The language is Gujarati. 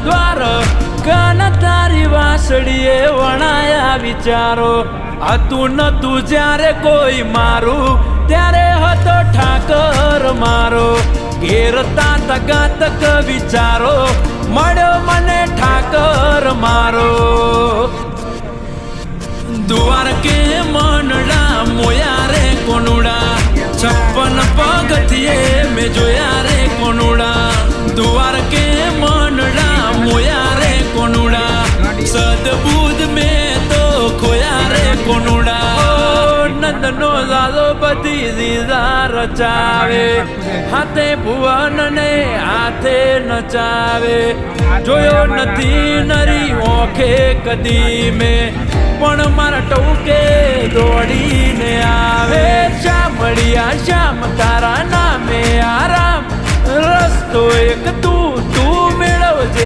દ્વાર કાન તારી વાસળીએ વણાયા વિચારો હતું નતું જ્યારે કોઈ મારું ત્યારે હતો ઠાકર મારો ઘેરતા તગાતક વિચારો મળ્યો મને ઠાકર મારો દ્વારકે મનડા મોયા રે કોનુડા 56 પગથિયે મેં જોયા રે કોનુડા દ્વારકે મનડા મોયા રે કોનુડા સદબુદ્ધ મેં તો ખોયા રે કોનુડા નંદનો દાદો બધી દીદા રચાવે હાથે ભુવન ને હાથે નચાવે જોયો નથી નરી ઓખે કદી મેં પણ મારા ટોકે દોડીને આવે શામળિયા શ્યામ તારા નામે આરામ રસ્તો એક તું મેળવજે